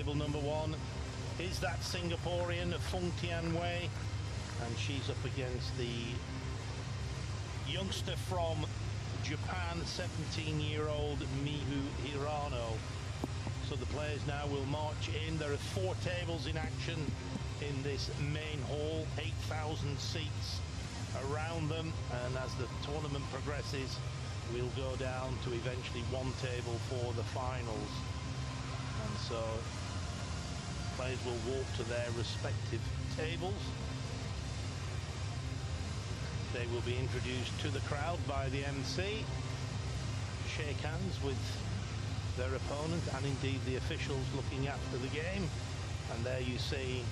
Table number 1 is that Singaporean FENG Tianwei, and she's up against the youngster from Japan, 17-year-old HIRANO. So the players now will march in. There are 4 tables in action in this main hall, 8,000 seats around them, and as the tournament progresses, we'll go down to eventually 1 table for the finals. And so players will walk to their respective tables. They will be introduced to the crowd by the MC, shake hands with their opponent and indeed the officials looking after the game. And there you see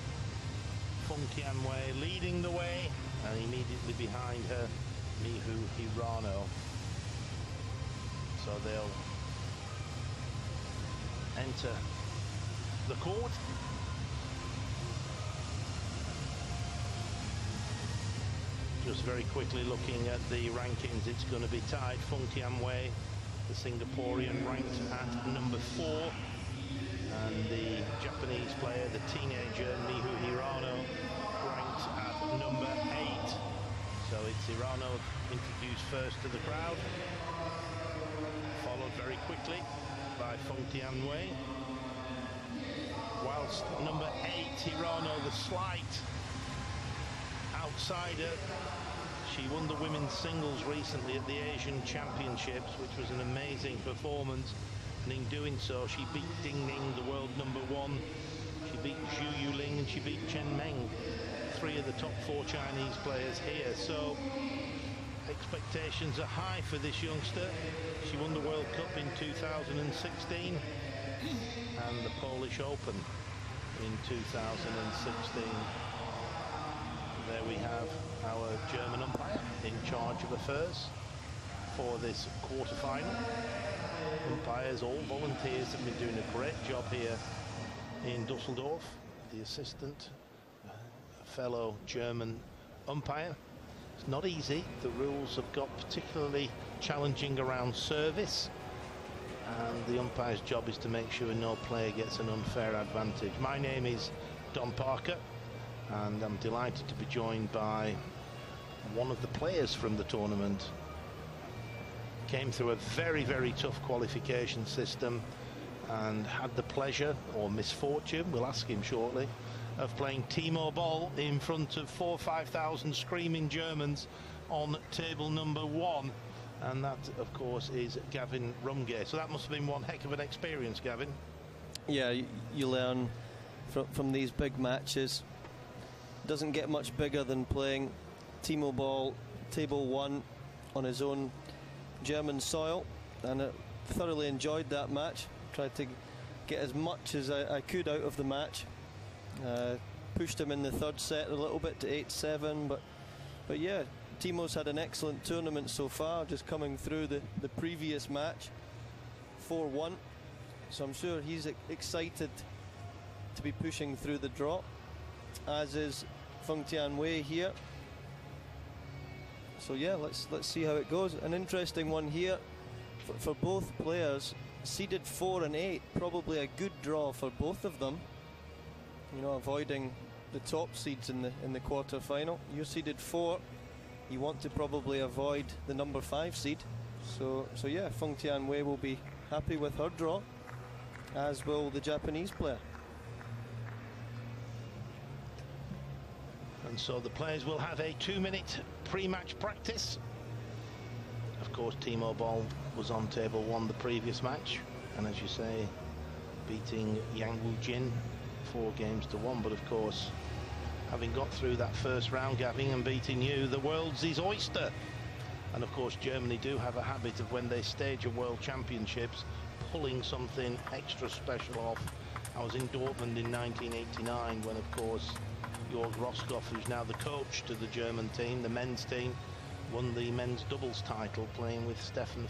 FENG Tianwei leading the way, and immediately behind her HIRANO. So they'll enter the court. Just very quickly looking at the rankings, it's going to be tied. FENG Tianwei, the Singaporean, ranked at number 4, and the Japanese player, the teenager HIRANO, ranked at number 8. So it's HIRANO introduced first to the crowd, followed very quickly by FENG Tianwei, whilst number 8, HIRANO, the slight outsider, she won the women's singles recently at the Asian Championships, which was an amazing performance, and in doing so she beat Ding Ning, the world number 1, she beat Zhu Yuling, and she beat Chen Meng, 3 of the top 4 Chinese players here. So expectations are high for this youngster. She won the World Cup in 2016 and the Polish Open in 2016. There we have our German umpire in charge of affairs for this quarter-final. Umpires, all volunteers, have been doing a great job here in Dusseldorf. The assistant, a fellow German umpire. It's not easy. The rules have got particularly challenging around service, and the umpire's job is to make sure no player gets an unfair advantage. My name is Don Parker, and I'm delighted to be joined by one of the players from the tournament. Came through a very, very tough qualification system and had the pleasure, or misfortune, we'll ask him shortly, of playing T-Mobile in front of 4,000 or 5,000 screaming Germans on table number 1. And that, of course, is Gavin Rumgay. So that must have been one heck of an experience, Gavin. Yeah, you learn from these big matches. Doesn't get much bigger than playing T-Mobile table 1 on his own German soil, and I thoroughly enjoyed that match. Tried to get as much as I could out of the match. Pushed him in the 3rd set a little bit to 8-7, but yeah, Timo's had an excellent tournament so far, just coming through the previous match 4-1, so I'm sure he's excited to be pushing through the draw, as is FENG Tianwei here. So yeah, let's see how it goes. An interesting one here for both players. Seeded 4 and 8, probably a good draw for both of them. You know, avoiding the top seeds in the quarter-final. You're seeded 4. You want to probably avoid the number 5 seed. So yeah, FENG Tianwei will be happy with her draw, as will the Japanese player. And so the players will have a 2-minute pre-match practice. Of course, T-Mobile was on table 1 the previous match, and as you say, beating Yang Wu-jin 4-1. But of course, having got through that first round, Gavin, and beating you, the world's his oyster. And of course, Germany do have a habit of, when they stage a World Championships, pulling something extra special off. I was in Dortmund in 1989 when, of course, Jörg Roskopf, who's now the coach to the German team, the men's team, won the men's doubles title playing with Stefan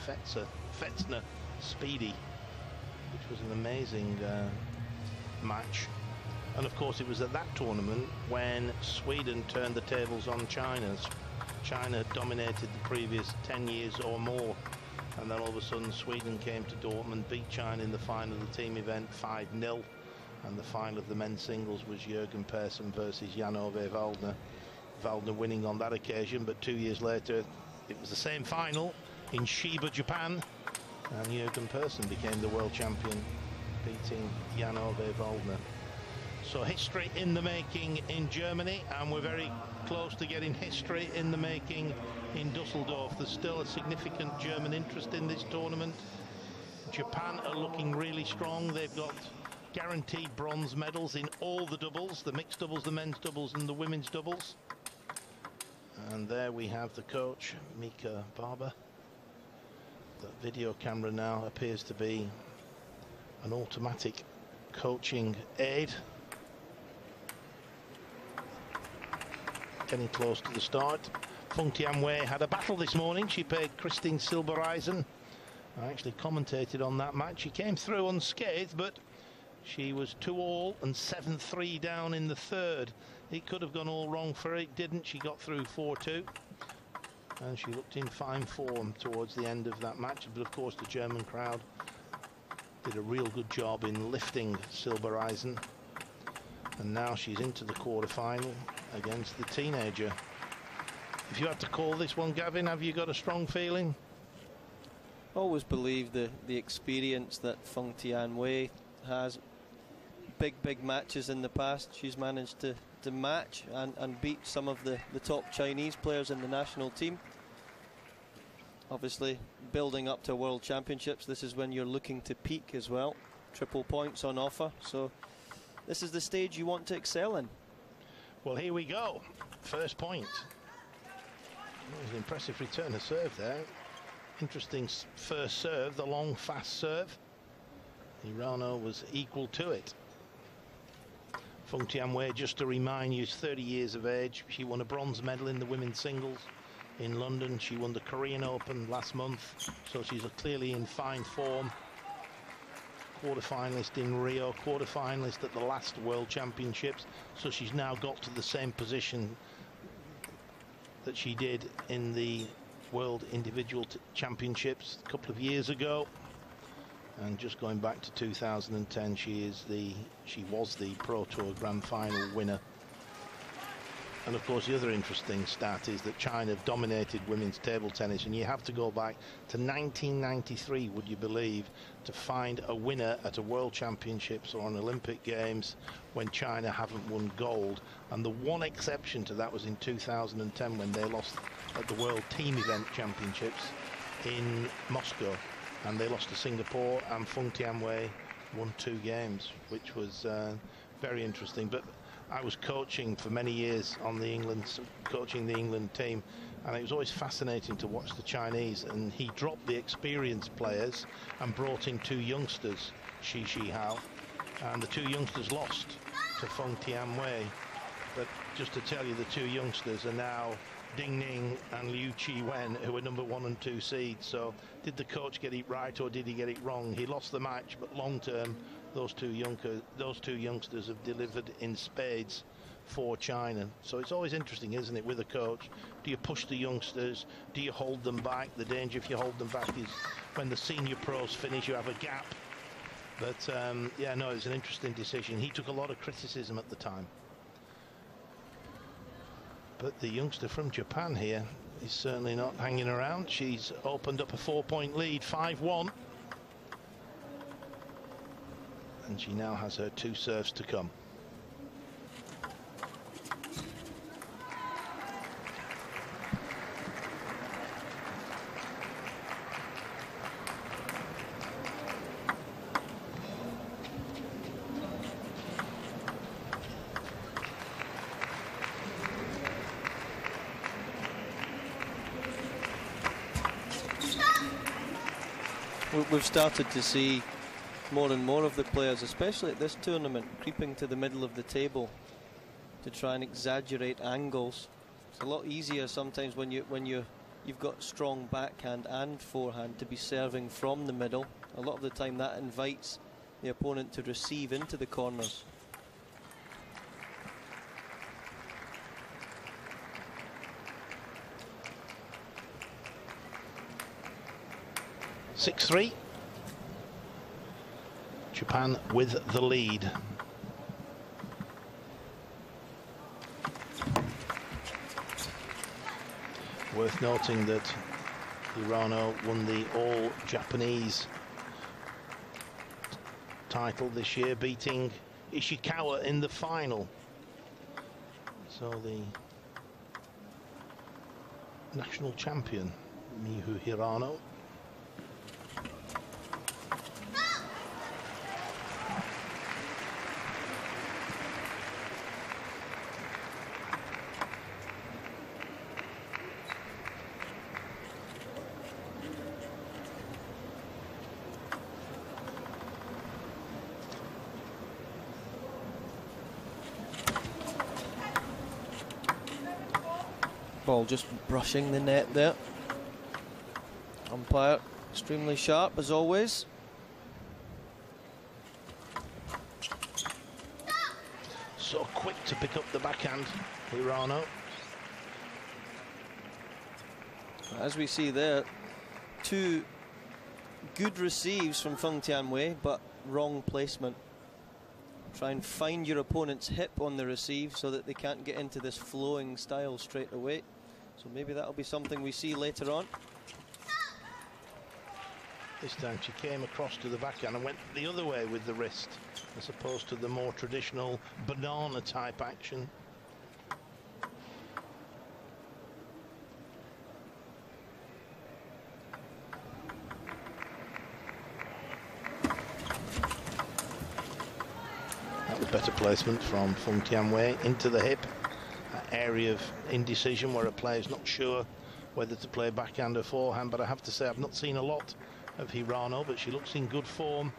Fetzner Speedy, which was an amazing match. And of course, it was at that tournament when Sweden turned the tables on China. China dominated the previous 10 years or more, and then all of a sudden Sweden came to Dortmund, beat China in the final of the team event 5-0, And the final of the men's singles was Jürgen Persson versus Jan-Ove Waldner. Waldner winning on that occasion, but 2 years later it was the same final in Shiba, Japan, and Jürgen Persson became the world champion, beating Jan-Ove Waldner. So history in the making in Germany, and we're very close to getting history in the making in Dusseldorf. There's still a significant German interest in this tournament. Japan are looking really strong. They've got guaranteed bronze medals in all the doubles, the mixed doubles, the men's doubles and the women's doubles. And there we have the coach, Mika Barber. The video camera now appears to be an automatic coaching aid. Getting close to the start. Feng Tianwei had a battle this morning. She played Christine Silbereisen. I actually commentated on that match. She came through unscathed, but she was 2-all and 7-3 down in the third. It could have gone all wrong for her. It didn't. She got through 4-2. And she looked in fine form towards the end of that match. But of course, the German crowd did a real good job in lifting Silbereisen. And now she's into the quarter-final against the teenager. If you had to call this one, Gavin, have you got a strong feeling? Always believe the experience that Feng Tianwei has. Big matches in the past. She's managed to match and beat some of the top Chinese players in the national team. Obviously, building up to World Championships, this is when you're looking to peak as well. Triple points on offer. So this is the stage you want to excel in. Well, here we go. First point. It was an impressive return of serve there. Interesting first serve, the long, fast serve. HIRANO was equal to it. Feng Tianwei, just to remind you, is 30 years of age. She won a bronze medal in the women's singles in London. She won the Korean Open last month, so she's clearly in fine form. Quarter-finalist in Rio, quarter-finalist at the last World Championships, so she's now got to the same position that she did in the World Individual Championships a couple of years ago. And just going back to 2010, she was the Pro Tour Grand Final winner. And of course, the other interesting stat is that China have dominated women's table tennis, and you have to go back to 1993, would you believe, to find a winner at a World Championships or an Olympic Games when China haven't won gold. And the one exception to that was in 2010 when they lost at the World Team Event Championships in Moscow, and they lost to Singapore, and Feng Tianwei won 2 games, which was very interesting. But I was coaching for many years on the coaching the England team, and it was always fascinating to watch the Chinese. And he dropped the experienced players and brought in 2 youngsters, Shi Hao, and the 2 youngsters lost to Feng Tianwei. But just to tell you, the 2 youngsters are now Ding Ning and Liu Chi-wen, who are number 1 and 2 seeds. So did the coach get it right, or did he get it wrong? He lost the match, but long term, those two youngsters have delivered in spades for China. So it's always interesting, isn't it, with a coach? Do you push the youngsters? Do you hold them back? The danger if you hold them back is when the senior pros finish, you have a gap. But yeah, no, it's an interesting decision. He took a lot of criticism at the time. But the youngster from Japan here is certainly not hanging around. She's opened up a 4-point lead, 5-1. And she now has her 2 serves to come. We've started to see more and more of the players, especially at this tournament, creeping to the middle of the table to try and exaggerate angles. It's a lot easier sometimes when you've got strong backhand and forehand to be serving from the middle. A lot of the time that invites the opponent to receive into the corners. Japan with the lead. Worth noting that HIRANO won the all-Japanese title this year, beating Ishikawa in the final. So the national champion, Miyu HIRANO. Ball just brushing the net there. Umpire extremely sharp as always. So quick to pick up the backhand, HIRANO. As we see there, two good receives from FENG Tianwei, but wrong placement. Try and find your opponent's hip on the receive so that they can't get into this flowing style straight away. So maybe that'll be something we see later on. This time she came across to the backhand and went the other way with the wrist, as opposed to the more traditional banana type action. That was better placement from FENG Tianwei into the hip. That area of indecision where a player's not sure whether to play backhand or forehand, but I have to say I've not seen a lot of HIRANO, but she looks in good form.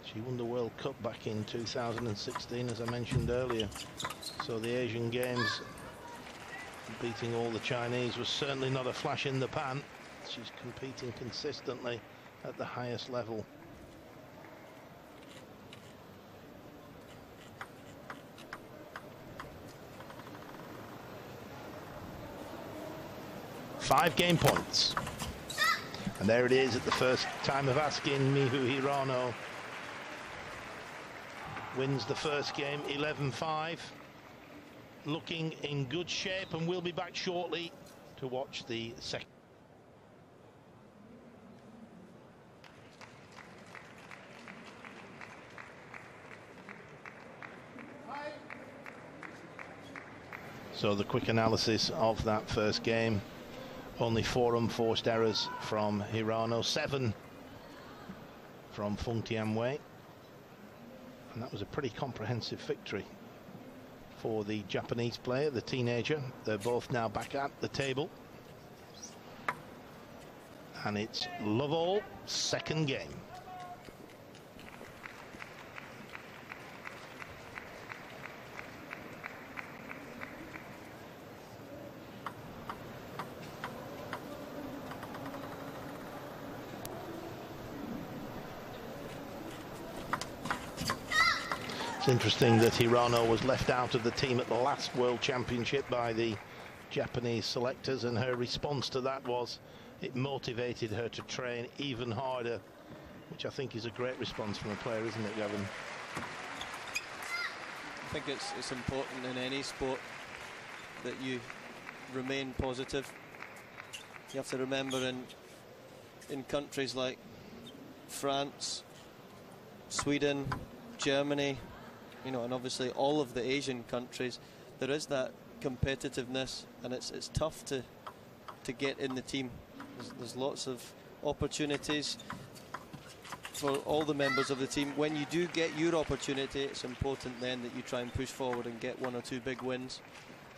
She won the World Cup back in 2016, as I mentioned earlier. So the Asian Games, beating all the Chinese, was certainly not a flash in the pan. She's competing consistently at the highest level. Five game points. And there it is at the first time of asking. Miyu HIRANO wins the first game 11-5. Looking in good shape, and we'll be back shortly to watch the second. So the quick analysis of that first game. Only 4 unforced errors from HIRANO, 7 from FENG Tianwei. And that was a pretty comprehensive victory for the Japanese player, the teenager. They're both now back at the table. And it's love all, second game. It's interesting that HIRANO was left out of the team at the last World Championship by the Japanese selectors, and her response to that was it motivated her to train even harder, which I think is a great response from a player, isn't it, Gavin? I think it's important in any sport that you remain positive. You have to remember in countries like France, Sweden, Germany, you know, and obviously all of the Asian countries, there is that competitiveness, and it's tough to get in the team. There's lots of opportunities for all the members of the team. When you do get your opportunity, it's important then that you try and push forward and get 1 or 2 big wins.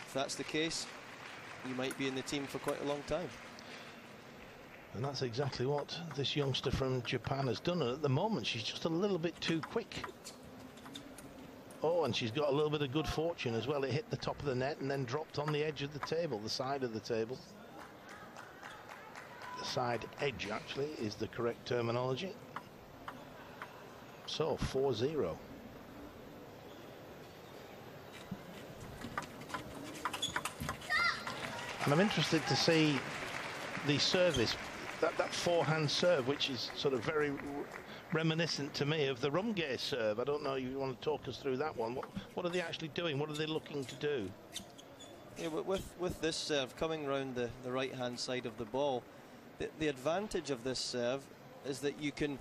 If that's the case, you might be in the team for quite a long time. And that's exactly what this youngster from Japan has done. And at the moment, she's just a little bit too quick. Oh, and she's got a little bit of good fortune as well. It hit the top of the net and then dropped on the edge of the table, the side of the table. The side edge, actually, is the correct terminology. So, 4-0. And I'm interested to see the service, that forehand serve, which is sort of very reminiscent to me of the Rumgay serve. I don't know if you want to talk us through that one. What are they actually doing? What are they looking to do? Yeah, but with this serve coming round the right-hand side of the ball, the advantage of this serve is that you can...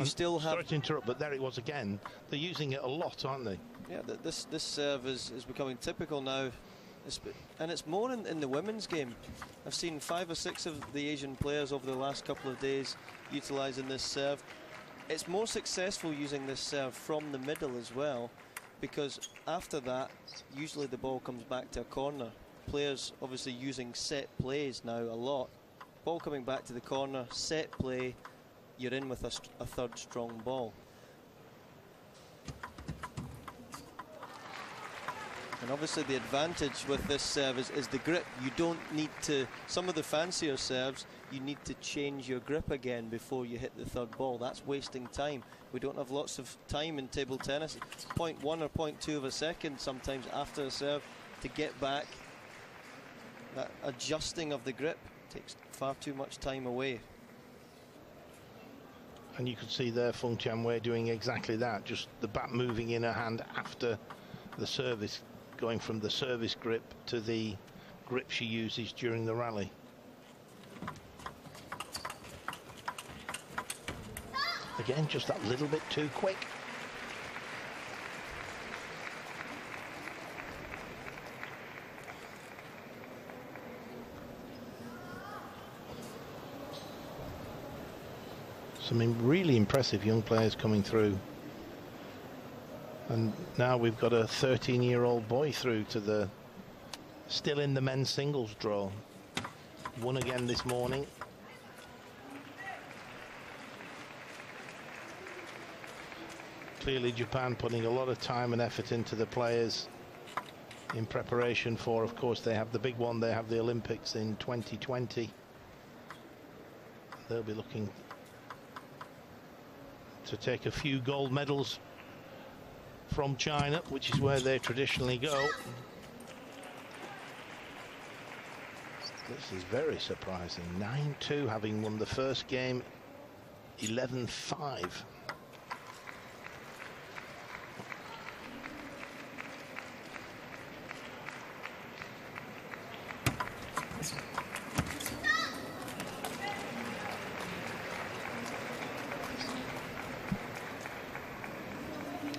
still have... Sorry to interrupt, but there it was again. They're using it a lot, aren't they? Yeah, this serve is becoming typical now. And it's more in the women's game. I've seen 5 or 6 of the Asian players over the last couple of days utilising this serve. It's more successful using this serve from the middle as well, because after that, usually the ball comes back to a corner. Players obviously using set plays now a lot. Ball coming back to the corner, set play, you're in with a third strong ball. And obviously the advantage with this serve is the grip. You don't need to, some of the fancier serves, you need to change your grip again before you hit the third ball. That's wasting time. We don't have lots of time in table tennis. 0.1 or 0.2 of a second sometimes after a serve to get back. That adjusting of the grip takes far too much time away. And you could see there Feng Tianwei doing exactly that, just the bat moving in her hand after the service, going from the service grip to the grip she uses during the rally. Again, just that little bit too quick. Some really impressive young players coming through. And now we've got a 13-year-old boy through to the, still in the men's singles draw. Won again this morning. Clearly Japan putting a lot of time and effort into the players in preparation for, of course, they have the big one, they have the Olympics in 2020. They'll be looking to take a few gold medals from China, which is where they traditionally go. This is very surprising. 9-2, having won the first game 11-5.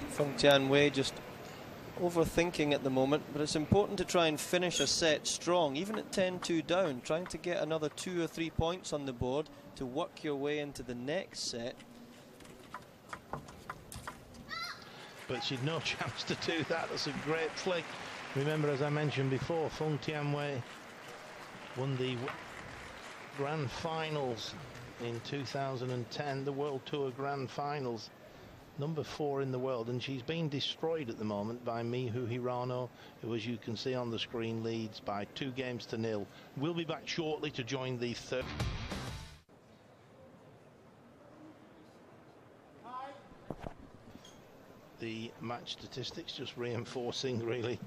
Feng Tianwei just overthinking at the moment, but it's important to try and finish a set strong, even at 10-2 down, trying to get another 2 or 3 points on the board to work your way into the next set. But she'd no chance to do that. That's a great flick. Remember, as I mentioned before, Feng Tianwei won the Grand Finals in 2010, the World Tour Grand Finals. Number 4 in the world, and she's being destroyed at the moment by Mihu Hirano, who, as you can see on the screen, leads by 2-0. We'll be back shortly to join the third. The match statistics just reinforcing really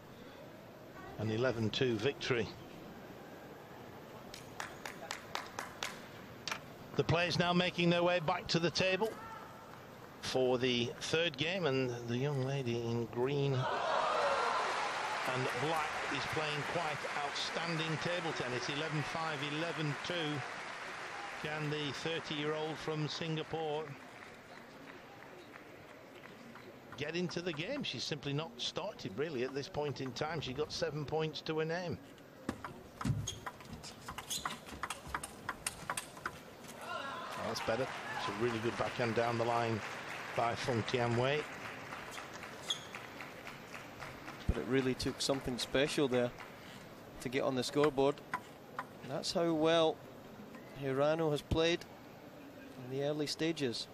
an 11-2 victory. The players now making their way back to the table for the third game, and the young lady in green and black is playing quite outstanding table tennis. 11-5, 11-2. Can the 30-year-old from Singapore get into the game? She's simply not started really at this point in time. She got 7 points to her name. Oh, that's better. It's a really good backhand down the line by Feng Tianwei. But it really took something special there to get on the scoreboard. And that's how well Hirano has played in the early stages.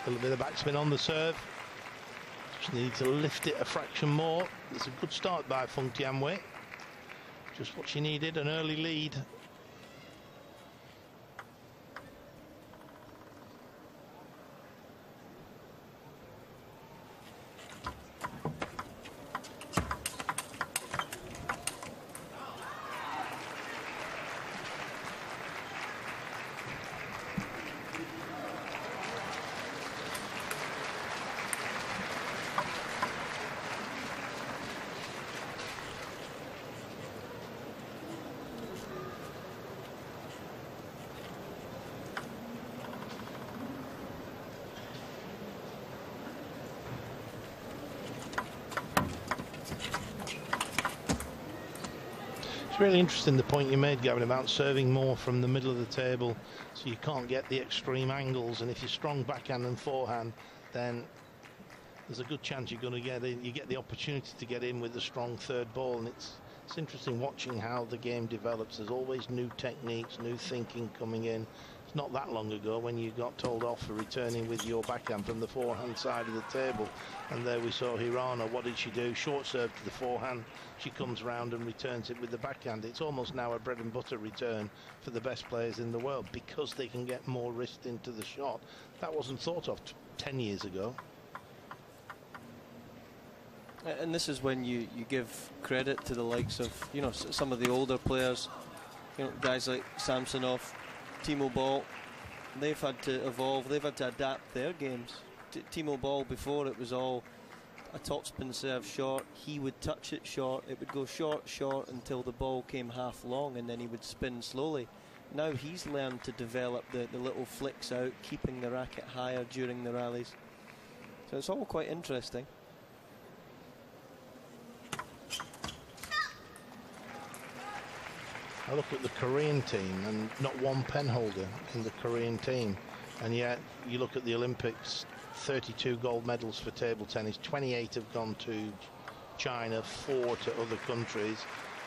A little bit of backspin on the serve. Just need to lift it a fraction more. It's a good start by Feng Tianwei. Just what she needed, an early lead. It's really interesting the point you made, Gavin, about serving more from the middle of the table, so you can't get the extreme angles, and if you're strong backhand and forehand, then there's a good chance you're going to get in. You get the opportunity to get in with a strong third ball, and it's interesting watching how the game develops. There's always new techniques, new thinking coming in. It's not that long ago when you got told off for returning with your backhand from the forehand side of the table, and there we saw Hirano. What did she do? Short serve to the forehand. She comes round and returns it with the backhand. It's almost now a bread and butter return for the best players in the world because they can get more wrist into the shot. That wasn't thought of 10 years ago. And this is when you give credit to the likes of, you know, some of the older players, you know, guys like Samsonov, Timo Boll. They've had to evolve, they've had to adapt their games. Timo Boll, before, it was all a topspin serve short, he would touch it short, it would go short until the ball came half long, and then he would spin slowly. Now he's learned to develop the little flicks out, keeping the racket higher during the rallies. So it's all quite interesting. I look at the Korean team and not one penholder in the Korean team, and yet you look at the Olympics, 32 gold medals for table tennis, 28 have gone to China, 4 to other countries,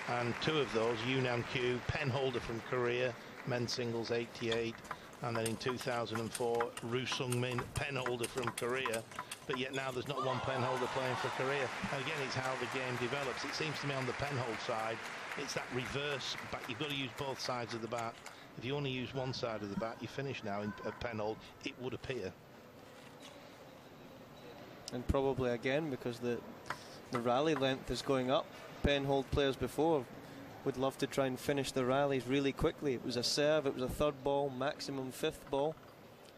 and 2 of those, Yoonam Kyu, penholder from Korea, men's singles 88, and then in 2004 Roo Sung-min, penholder from Korea, but yet now there's not one penholder playing for Korea. And again, it's how the game develops. It seems to me on the penhold side, it's that reverse back. You've got to use both sides of the bat. If you only use one side of the bat, you finish now in a penhold, it would appear. And probably again, because the rally length is going up, penhold players before would love to try and finish the rallies really quickly. It was a serve, it was a third ball, maximum fifth ball.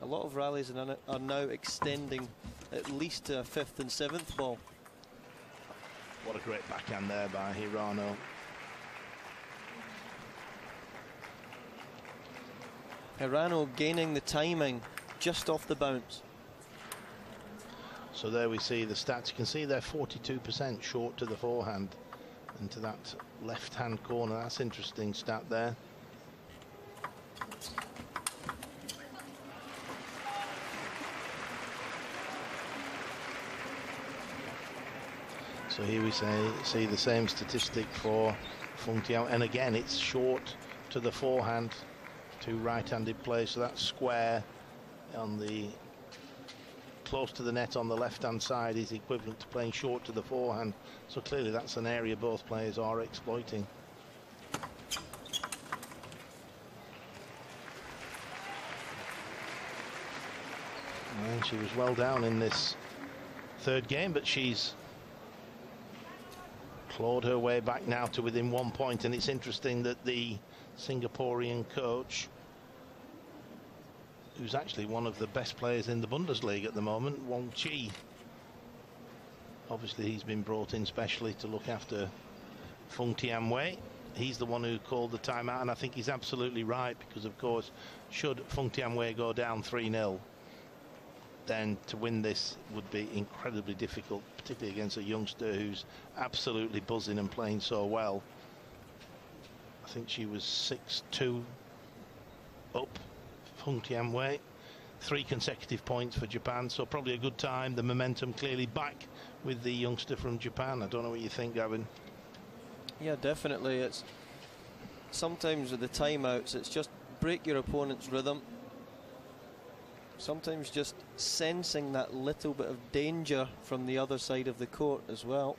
A lot of rallies are now extending at least to a fifth and seventh ball. What a great backhand there by Hirano. Hirano gaining the timing just off the bounce. So there we see the stats. You can see they're 42% short to the forehand and to that left-hand corner. That's an interesting stat there. So here we see the same statistic for Feng Tianwei, and again it's short to the forehand, two right-handed players, so that's square on the close to the net on the left-hand side is equivalent to playing short to the forehand. So clearly that's an area both players are exploiting. And she was well down in this third game, but she's clawed her way back now to within 1 point. And it's interesting that the Singaporean coach, who's actually one of the best players in the Bundesliga at the moment, Wong Chi, obviously he's been brought in specially to look after Feng Tianwei. He's the one who called the timeout, and I think he's absolutely right, because of course should Feng Tianwei go down 3-0, then to win this would be incredibly difficult, particularly against a youngster who's absolutely buzzing and playing so well. I think she was 6-2 up, Feng Tianwei. 3 consecutive points for Japan, so probably a good time. The momentum clearly back with the youngster from Japan. I don't know what you think, Gavin. Yeah, definitely. It's sometimes with the timeouts, it's just break your opponent's rhythm. Sometimes just sensing that little bit of danger from the other side of the court as well.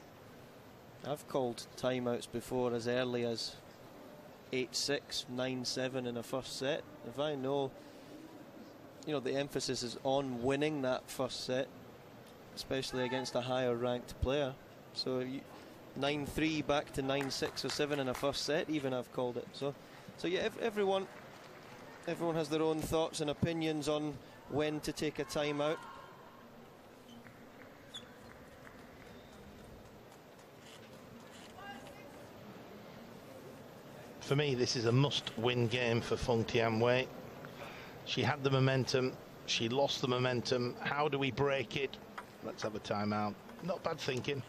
I've called timeouts before as early as 8-6, 9-7 in a first set. If I know, you know, the emphasis is on winning that first set, especially against a higher ranked player. So 9-3 back to 9-6 or 7 in a first set, even I've called it. So yeah, everyone has their own thoughts and opinions on when to take a timeout. For me, this is a must-win game for Feng Tianwei. She had the momentum, she lost the momentum. How do we break it? Let's have a timeout. Not bad thinking.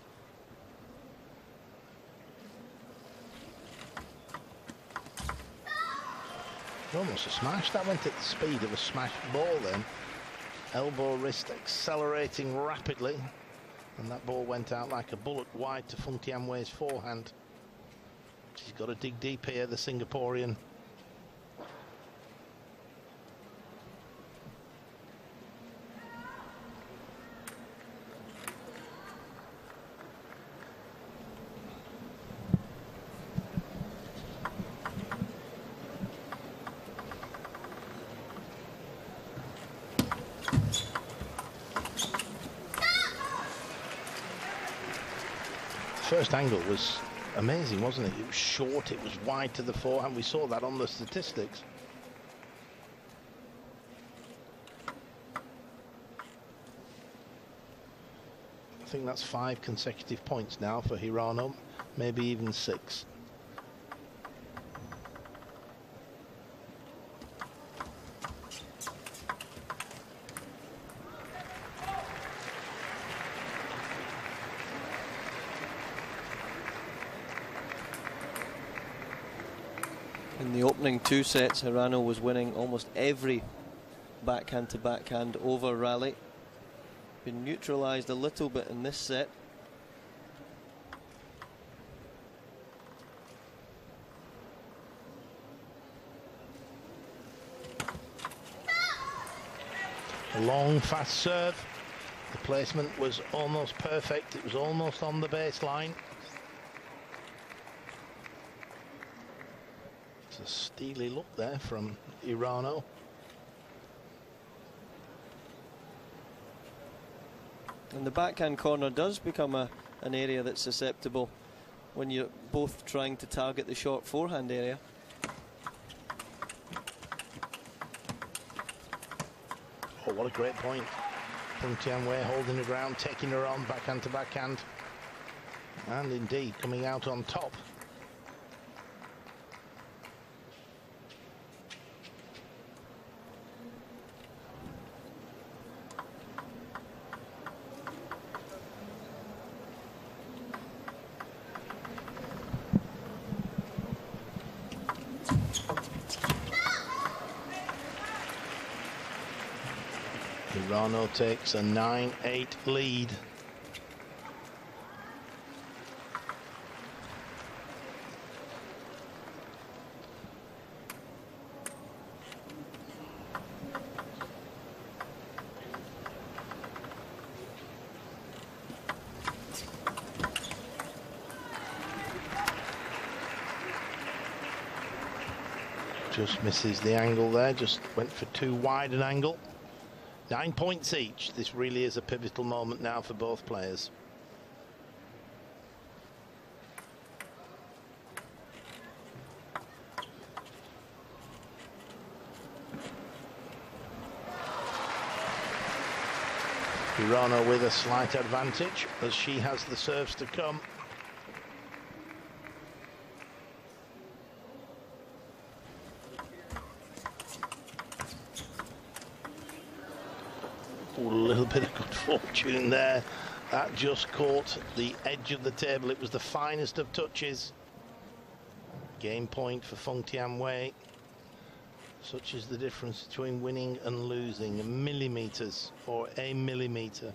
Almost a smash. That went at the speed of a smash ball then. Elbow wrist accelerating rapidly. And that ball went out like a bullet wide to Feng Tianwei's forehand. She's got to dig deep here, the Singaporean. First angle was amazing, wasn't it? It was short, it was wide to the forehand. We saw that on the statistics. I think that's 5 consecutive points now for Hirano, maybe even 6. In the opening 2 sets, Hirano was winning almost every backhand to backhand over rally. Been neutralised a little bit in this set. A long, fast serve. The placement was almost perfect. It was almost on the baseline. A steely look there from HIRANO. And the backhand corner does become an area that's susceptible when you're both trying to target the short forehand area. Oh, what a great point. Feng Tianwei holding the ground, taking her on backhand to backhand. And indeed coming out on top. HIRANO takes a 9-8 lead. Just misses the angle there, just went for too wide an angle. 9 points each. This really is a pivotal moment now for both players. HIRANO with a slight advantage as she has the serves to come. A little bit of good fortune there. That just caught the edge of the table. It was the finest of touches. Game point for Feng Tianwei. Such is the difference between winning and losing. Millimeters or a millimeter.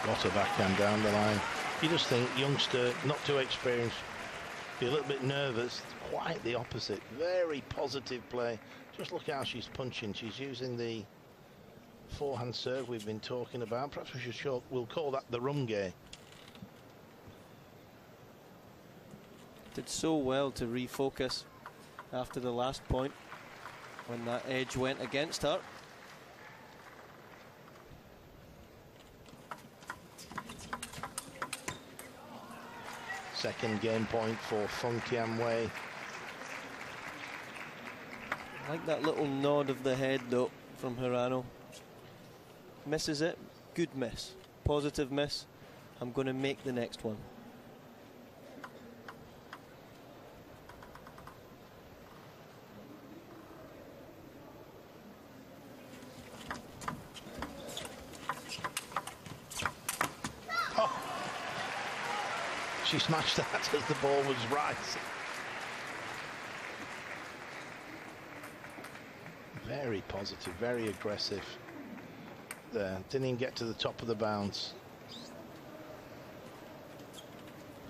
What a backhand down the line. You just think, youngster, not too experienced, be a little bit nervous. Quite the opposite. Very positive play. Just look how she's punching. She's using the forehand serve we've been talking about. Perhaps we should we'll call that the rumge. Did so well to refocus after the last point when that edge went against her. Second game point for Feng Tianwei. I like that little nod of the head though from HIRANO. Misses it, good miss, positive miss. I'm going to make the next one. She smashed that as the ball was rising. Very positive, very aggressive there. Didn't even get to the top of the bounce.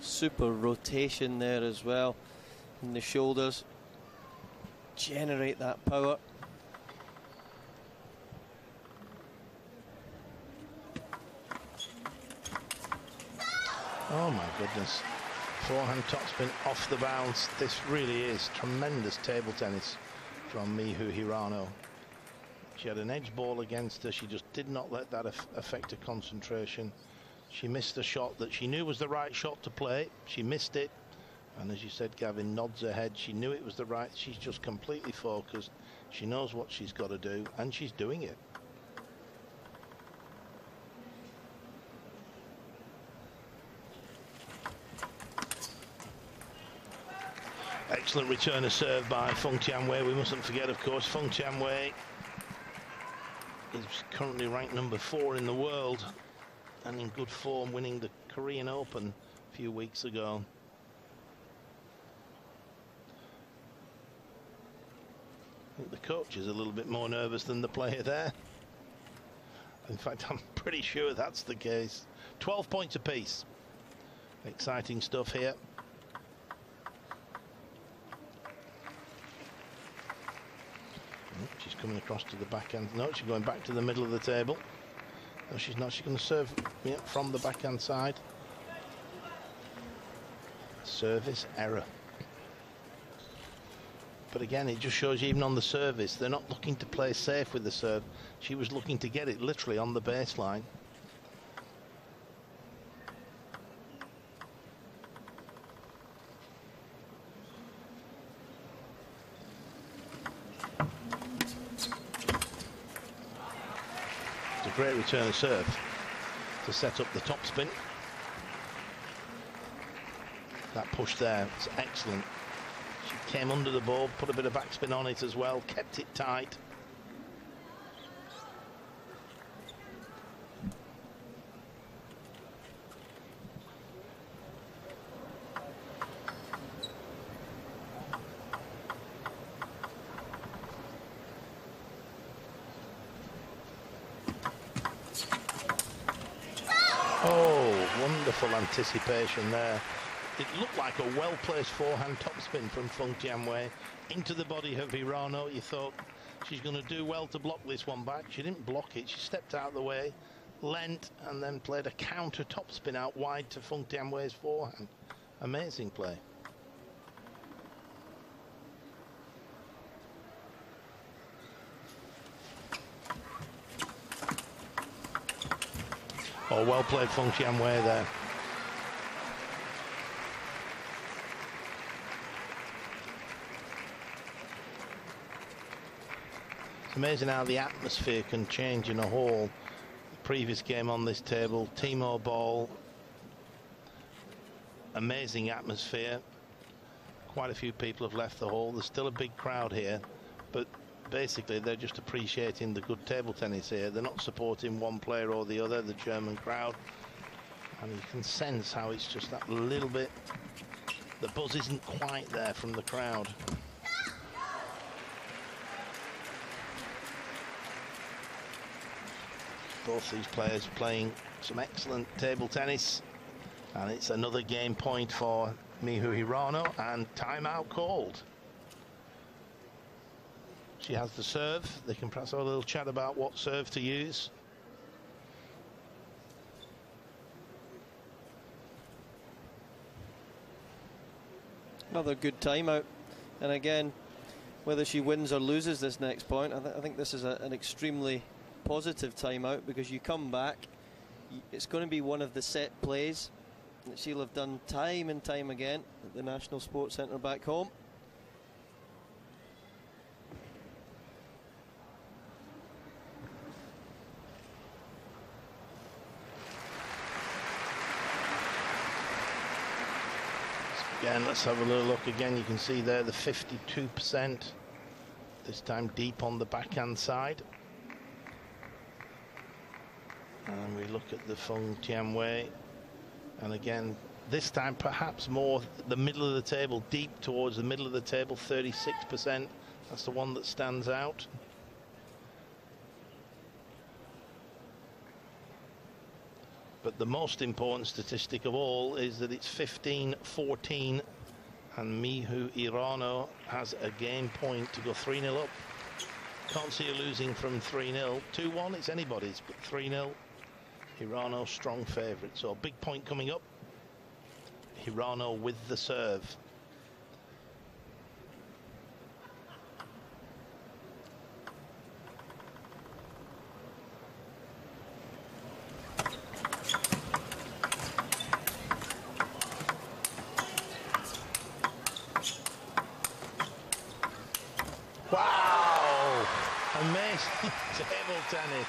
Super rotation there as well in the shoulders. Generate that power. Oh my goodness. Forehand topspin off the bounce. This really is tremendous table tennis from Miho Hirano. She had an edge ball against her. She just did not let that affect her concentration. She missed a shot that she knew was the right shot to play. She missed it. And as you said, Gavin, nods her head. She knew it was the right. She's just completely focused. She knows what she's got to do, and she's doing it. Excellent return of serve by Feng Tianwei. We mustn't forget, of course, Feng Tianwei is currently ranked number 4 in the world and in good form, winning the Korean Open a few weeks ago. I think the coach is a little bit more nervous than the player there. In fact, I'm pretty sure that's the case. 12 points apiece. Exciting stuff here. She's coming across to the backhand. No, she's going back to the middle of the table. No, she's not. She's going to serve from the backhand side. Service error. But again, it just shows you even on the service, they're not looking to play safe with the serve. She was looking to get it literally on the baseline. It's a great return of serve to set up the topspin. That push there, it's excellent. She came under the ball, put a bit of backspin on it as well, kept it tight. Oh, wonderful anticipation there. It looked like a well-placed forehand topspin from Feng Tianwei into the body of Hirano. You thought she's going to do well to block this one back. She didn't block it. She stepped out of the way, leant, and then played a counter topspin out wide to Feng Tianwei's forehand. Amazing play. Oh, well played Feng Tianwei there. It's amazing how the atmosphere can change in a hall. The previous game on this table, Timor ball, amazing atmosphere. Quite a few people have left the hall. There's still a big crowd here, but basically they're just appreciating the good table tennis here. They're not supporting one player or the other, the German crowd. And you can sense how it's just that little bit, the buzz isn't quite there from the crowd. Both these players playing some excellent table tennis, and it's another game point for Miho Hirano, and timeout called. She has the serve. They can perhaps have a little chat about what serve to use. Another good timeout, and again, whether she wins or loses this next point, I think this is an extremely positive timeout, because you come back, it's going to be one of the set plays that she'll have done time and time again at the National Sports Centre back home. Again, let's have a little look again. You can see there the 52%, this time deep on the backhand side. And we look at the Feng Tianwei, and again this time perhaps more the middle of the table, deep towards the middle of the table, 36%. That's the one that stands out. But the most important statistic of all is that it's 15-14 and Miho Hirano has a game point to go 3-0 up. Can't see her losing from 3-0. 2-1, it's anybody's, but 3-0. Hirano strong favourite, so big point coming up. Hirano with the serve. Wow! Amazing table tennis.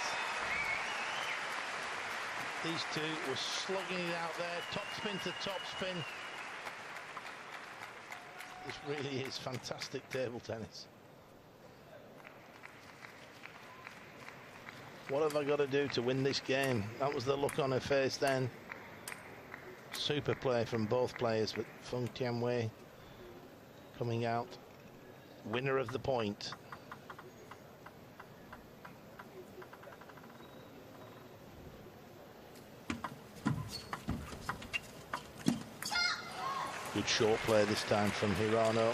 These two were slugging it out there, top spin to top spin. This really is fantastic table tennis. What have I got to do to win this game? That was the look on her face then. Super play from both players, but Feng Tianwei coming out winner of the point. Good short play this time from Hirano.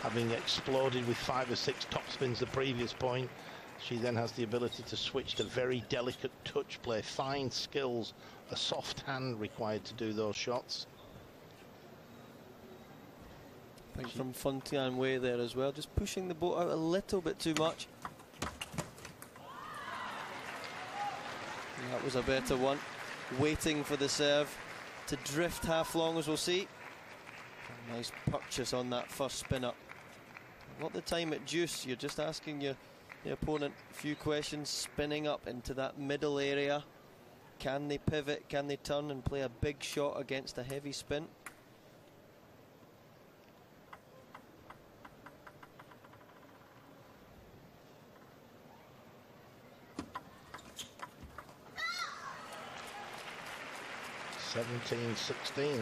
Having exploded with 5 or 6 top spins the previous point, she then has the ability to switch to very delicate touch play, fine skills, a soft hand required to do those shots. I think from Feng Tianwei there as well, just pushing the boat out a little bit too much. And that was a better one. Waiting for the serve to drift half long, as we'll see. A nice purchase on that first spin up. Not the time at deuce, you're just asking your opponent a few questions, spinning up into that middle area. Can they pivot? Can they turn and play a big shot against a heavy spin? (17-16).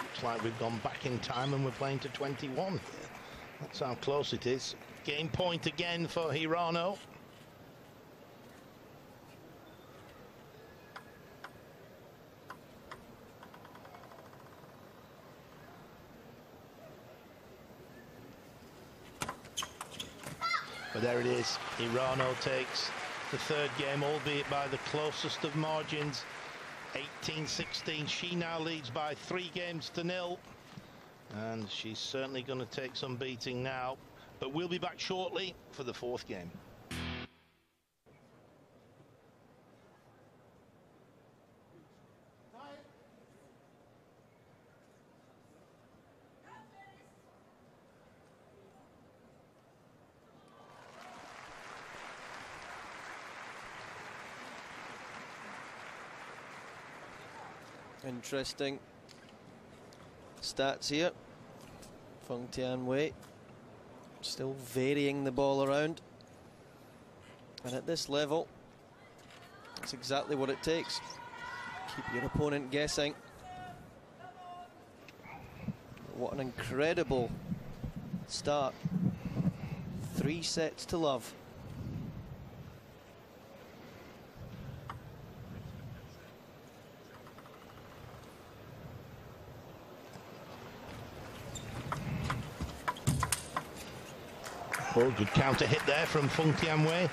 Looks like we've gone back in time and we're playing to 21. That's how close it is. Game point again for Hirano. But there it is. Hirano takes the third game, albeit by the closest of margins. 18-16. She now leads by 3 games to 0. And she's certainly going to take some beating now. But we'll be back shortly for the 4th game. Interesting stats here. Feng Tianwei still varying the ball around, and at this level that's exactly what it takes. Keep your opponent guessing. What an incredible start. 3 sets to love. Oh, good counter hit there from Feng Tianwei.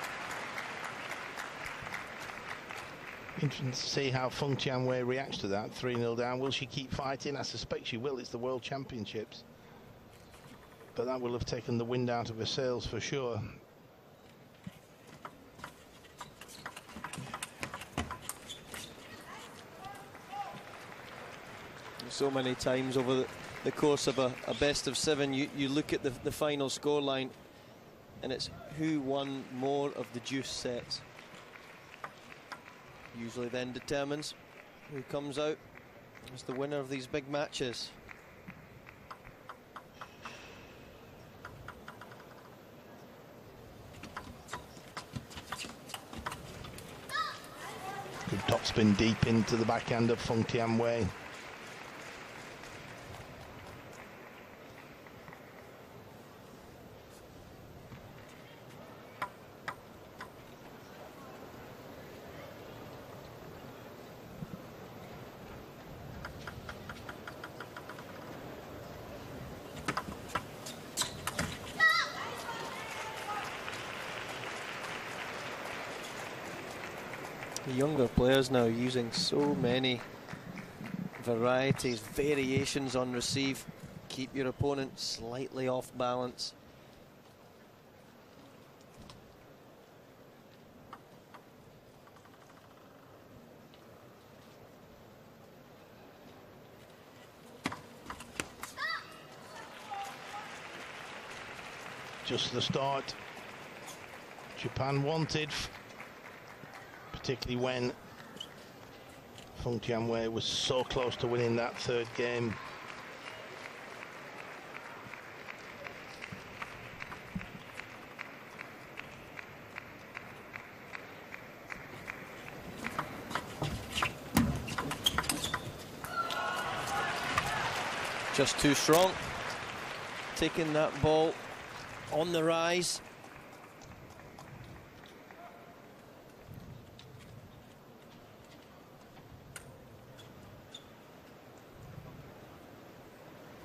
Interesting to see how Feng Tianwei reacts to that. 3-0 down. Will she keep fighting? I suspect she will. It's the World Championships. But that will have taken the wind out of her sails for sure. So many times over the course of a best of 7, you look at the final scoreline, and it's who won more of the deuce sets. Usually then determines who comes out as the winner of these big matches. Good topspin deep into the backhand of Feng Tianwei. The younger players now using so many varieties, variations on receive. Keep your opponent slightly off balance. Just the start Japan wanted, particularly when FENG Tianwei was so close to winning that third game. Just too strong. Taking that ball on the rise.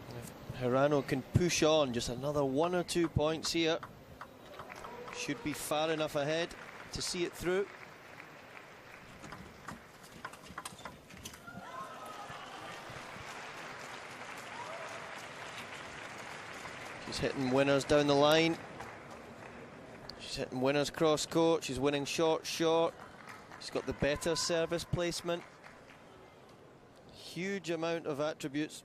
If HIRANO can push on just another 1 or 2 points here, should be far enough ahead to see it through. She's hitting winners down the line. She's hitting winners cross court. She's winning short. She's got the better service placement. Huge amount of attributes.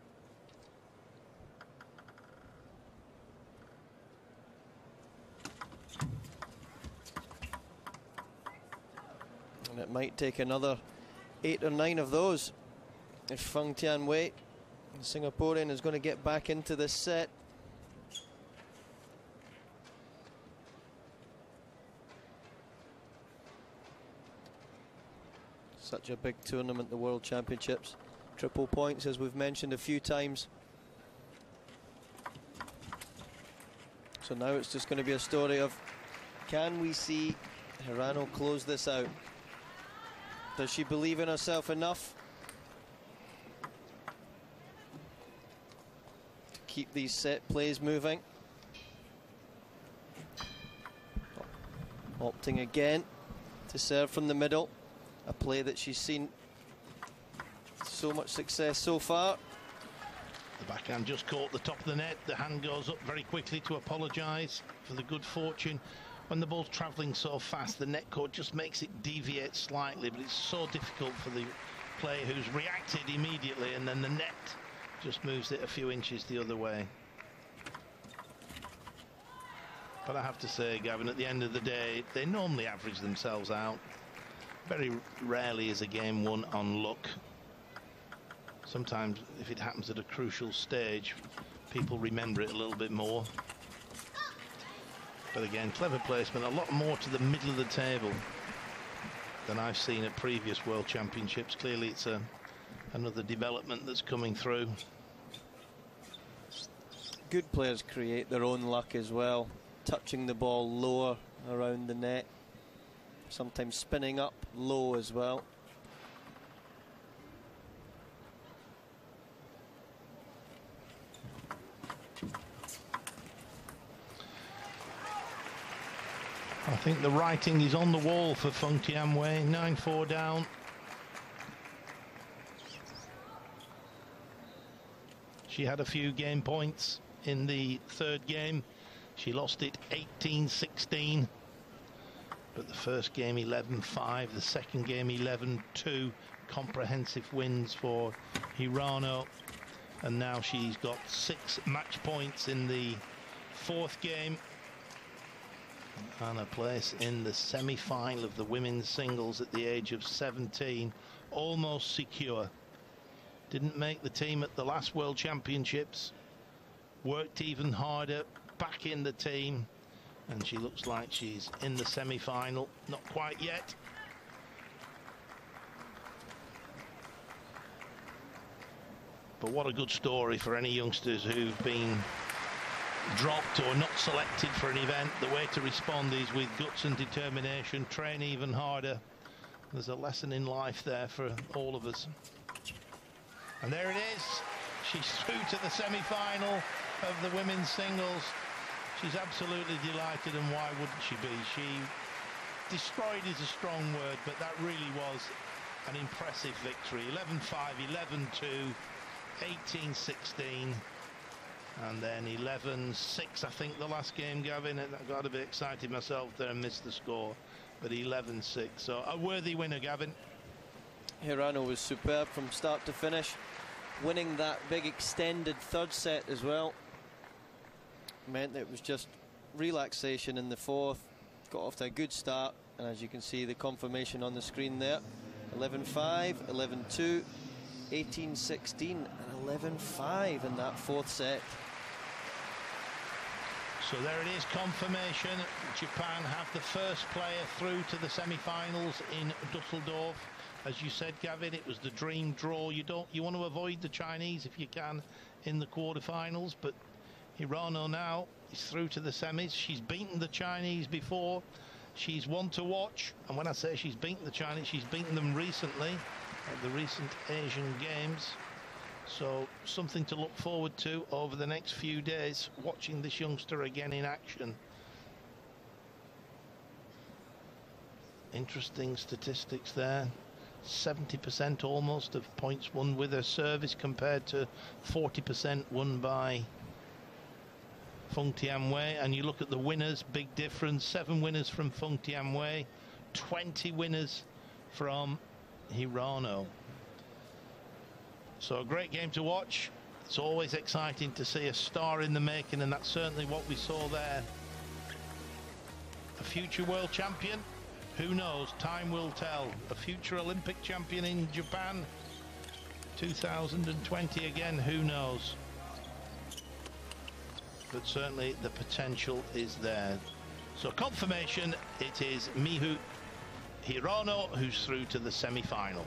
And it might take another 8 or 9 of those if FENG Tianwei, the Singaporean, is going to get back into this set. Such a big tournament, the World Championships. Triple points, as we've mentioned a few times. So now it's just going to be a story of, can we see HIRANO close this out? Does she believe in herself enough to keep these set plays moving? Opting again to serve from the middle. A play that she's seen so much success so far. The backhand just caught the top of the net. The hand goes up very quickly to apologise for the good fortune. When the ball's travelling so fast, the net court just makes it deviate slightly, but it's so difficult for the player who's reacted immediately, and then the net just moves it a few inches the other way. But I have to say, Gavin, at the end of the day, they normally average themselves out. Very rarely is a game won on luck. Sometimes, if it happens at a crucial stage, people remember it a little bit more. But again, clever placement, a lot more to the middle of the table than I've seen at previous World Championships. Clearly, it's another development that's coming through. Good players create their own luck as well, touching the ball lower around the net. Sometimes spinning up low as well. I think the writing is on the wall for FENG Tianwei. 9-4 down. She had a few game points in the third game. She lost it 18-16. But the first game 11-5, the second game 11-2, comprehensive wins for HIRANO, and now she's got 6 match points in the fourth game and a place in the semi-final of the women's singles at the age of 17, almost secure. Didn't make the team at the last World Championships, worked even harder, back in the team. And she looks like she's in the semi-final. Not quite yet. But what a good story for any youngsters who've been dropped or not selected for an event. The way to respond is with guts and determination. Train even harder. There's a lesson in life there for all of us. And there it is. She's through to the semi-final of the women's singles. She's absolutely delighted, and why wouldn't she be? She destroyed is a strong word, but that really was an impressive victory. 11-5, 11-2, 18-16, and then 11-6, I think, the last game, Gavin. I got a bit excited myself there and missed the score, but 11-6. So a worthy winner, Gavin. HIRANO was superb from start to finish, winning that big extended third set as well. Meant that it was just relaxation in the fourth. Got off to a good start, and as you can see, the confirmation on the screen there. 11-5, 11-2, 18-16, and 11-5 in that fourth set. So there it is, confirmation. Japan have the first player through to the semi-finals in Dusseldorf. As you said, Gavin, it was the dream draw. You want to avoid the Chinese if you can in the quarterfinals, but HIRANO now is through to the semis. She's beaten the Chinese before. She's one to watch, and when I say she's beaten the Chinese, she's beaten them recently at the recent Asian Games. So something to look forward to over the next few days, watching this youngster again in action. Interesting statistics there. 70% almost of points won with her service compared to 40% won by FENG Tianwei. And you look at the winners, big difference. 7 winners from FENG Tianwei, 20 winners from HIRANO. So a great game to watch. It's always exciting to see a star in the making, and that's certainly what we saw there. A future world champion, who knows? Time will tell. A future Olympic champion in Japan 2020 again, who knows? But certainly the potential is there. So confirmation, it is Miho HIRANO who's through to the semi-final.